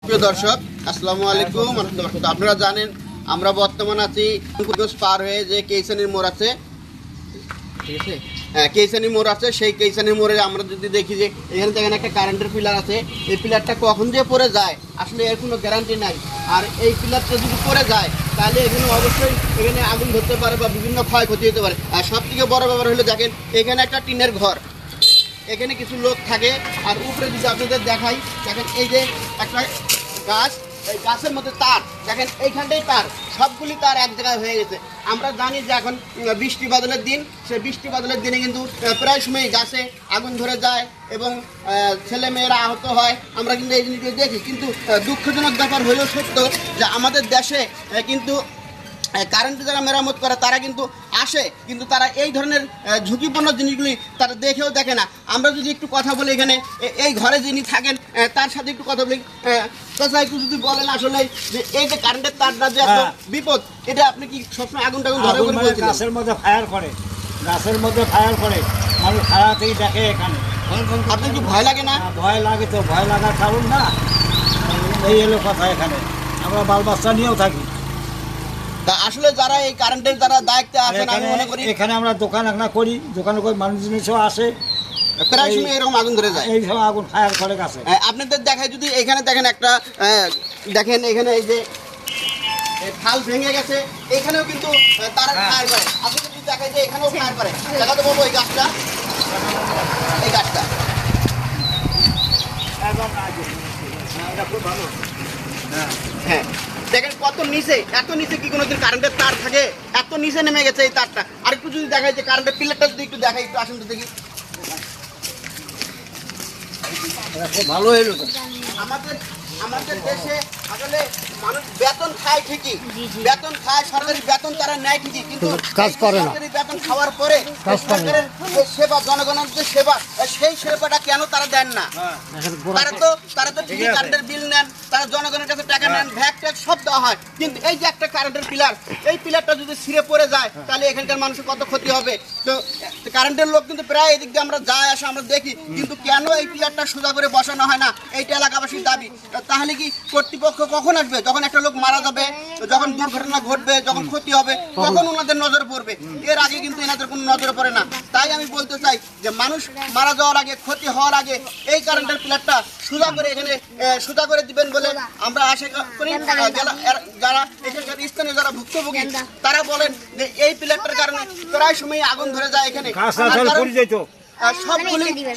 প্রিয় দর্শক, আসসালামু আলাইকুম। আপনারা জানেন আমরা বর্তমান আছি পার হয়ে যে কেইসানির মোড় আছে, ঠিক আছে? হ্যাঁ, কেইসানির মোড় আছে। সেই কেইসানির মোড়ে আমরা যদি দেখি যে এখানে দেখেন একটা কারেন্টের পিলার আছে। এই পিলারটা কখন যে পড়ে যায় আসলে এর কোনো গ্যারান্টি নাই। আর এই পিলারটা যদি পড়ে যায় তাহলে এখানে অবশ্যই এখানে আগুন ধরতে পারে বা বিভিন্ন ক্ষয়ক্ষতি হতে পারে। আর সব থেকে বড় ব্যাপার হলো দেখেন এখানে একটা টিনের ঘর, এখানে কিছু লোক থাকে। আর উপরে যদি আপনাদের দেখাই, দেখেন এই যে একটা গাছ, এই গাছের মধ্যে তার, দেখেন এইখানটাই তার, সবগুলি তার এক জায়গায় হয়ে গেছে। আমরা জানি যে এখন বৃষ্টি বাদলের দিন, সেই বৃষ্টি বাদলের দিনে কিন্তু প্রায় সময় গাছে আগুন ধরে যায় এবং ছেলে মেয়েরা আহত হয়। আমরা কিন্তু এই জিনিসগুলো দেখি। কিন্তু দুঃখজনক ব্যাপার হলেও সত্য যে আমাদের দেশে কিন্তু কারেন্টে যারা মেরামত করে তারা কিন্তু আসে, কিন্তু তারা এই ধরনের ঝুঁকিপূর্ণ জিনিসগুলি তারা দেখেও দেখে না। আমরা যদি একটু কথা বলি, এখানে এই ঘরে যিনি থাকেন তার সাথে একটু কথা বলি। চাচা, একটু যদি বলেন আসলে যে এই যে কারেন্টের তারটা যে এত বিপদ, এটা আপনি কি সবসময় আগুন টাগুন ধরে বলে বলছেন? গাছের মধ্যে ফায়ার করে, গাছের মধ্যে ফায়ার করে, মানুষ খাওয়াতেই দেখে এখানে। আপনার কি ভয় লাগে না? ভয় লাগে তো, ভয় লাগার কারণ না, এই হলো কথা। এখানে আমরা বাল বাচ্চা নিয়েও থাকি। তা আসলে যারা এই কারেন্টের যারা দায়িত্বে আছেন, আমি মনে করি এখানে আমরা দোকান একটা করি, দোকানে করে মানুষ জিনিসও আসে, প্রায় সময় এরকম আগুন ধরে যায়। এই সময় আগুন ফায়ার করে গাছে। আপনাদের দেখায় যদি এখানে দেখেন একটা দেখেন এখানে এই যে খাল ভেঙে গেছে, এখানেও কিন্তু তারা ফায়ার করে। আপনাদের যদি দেখায় যে এখানেও ফায়ার করে, দেখাতে বলবো এই গাছটা, এই গাছটা। হ্যাঁ, দেখেন কত নিচে, এত নিচে কি কোনোদিন কারেন্টের তার থাকে? এত নিচে নেমে গেছে এই তারটা। আর একটু যদি দেখায় যে কারেন্টের পিলারটা যদি একটু দেখাই, একটু আসুন তো দেখি। ভালো হলো তো। আমাদের আমাদের দেশে আসলে মানুষ বেতন খায় ঠিকই, বেতন খায়, সরকারি বেতন তারা নেয় ঠিকই, কিন্তু কাজ করে না। সরকারি বেতন খাওয়ার পরে সরকারের যে সেবা, জনগণের যে সেবা, সেই সেবাটা কেন তারা দেন না? তারা তো ঠিকই কারেন্টের বিল নেন, তারা জনগণের কাছে টাকা নেন, ভ্যাট ট্যাক্স সব দেওয়া হয়। কিন্তু এই যে একটা কারেন্টের পিলার, এই পিলারটা যদি ছিঁড়ে পড়ে যায় তাহলে এখানকার মানুষের কত ক্ষতি হবে। তো কারেন্টের লোক কিন্তু প্রায় এদিক দিয়ে আমরা যাই আসা আমরা দেখি, কিন্তু কেন এই পিলারটা সোজা করে বসানো হয় না, এইটা এলাকাবাসীর দাবি। তাহলে কি কর্তৃপক্ষ কখন আসবে? যখন একটা লোক মারা যাবে, যখন দুর্ঘটনা ঘটবে, যখন ক্ষতি হবে, তখন ওনাদের নজর পড়বে। এর আগে কিন্তু এনাদের কোনো নজরে পড়ে না। তাই আমি বলতে চাই যে মানুষ মারা যাওয়ার আগে, ক্ষতি হওয়ার আগে এই কারেন্টের পিলারটা সোজা করে এখানে সোজা করে দিবেন বলে আমরা আশা করি। যারা এখানকার স্থানীয় যারা ভুক্তভোগী তারা বলেন যে এই পিলারটার কারণে প্রায় সময় আগুন ধরে যায় এখানে।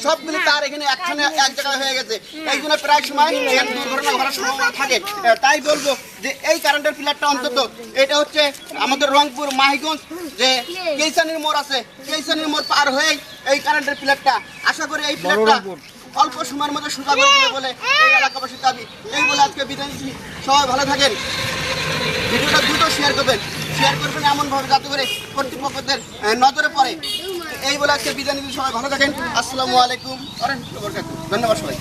সবগুলি তার এখানে একখানে এক জায়গায় হয়ে গেছে, এই জন্য প্রায় সময় দুর্ঘটনা ঘটার সম্ভাবনা থাকে। তাই বলবো যে এই কারেন্টের পিলারটা অন্তত, এটা হচ্ছে আমাদের রংপুর মাহিগঞ্জ যে কেইসানির মোড় আছে, কেইসানির মোড় পার হয়ে এই কারেন্টের পিলারটা, আশা করি এই পিলারটা অল্প সময়ের মধ্যে সোজা করে দেবে বলে এই এলাকাবাসীর দাবি। এই বলে আজকে বিদায় নিচ্ছি। সবাই ভালো থাকেন, ভিডিওটা দ্রুত শেয়ার করবেন এমনভাবে যাতে করে কর্তৃপক্ষদের নজরে পড়ে। এই বলে আজকে বিদায় নিচ্ছি। সবাই ভালো থাকেন। আসসালামু আলাইকুম, ধন্যবাদ সবাই।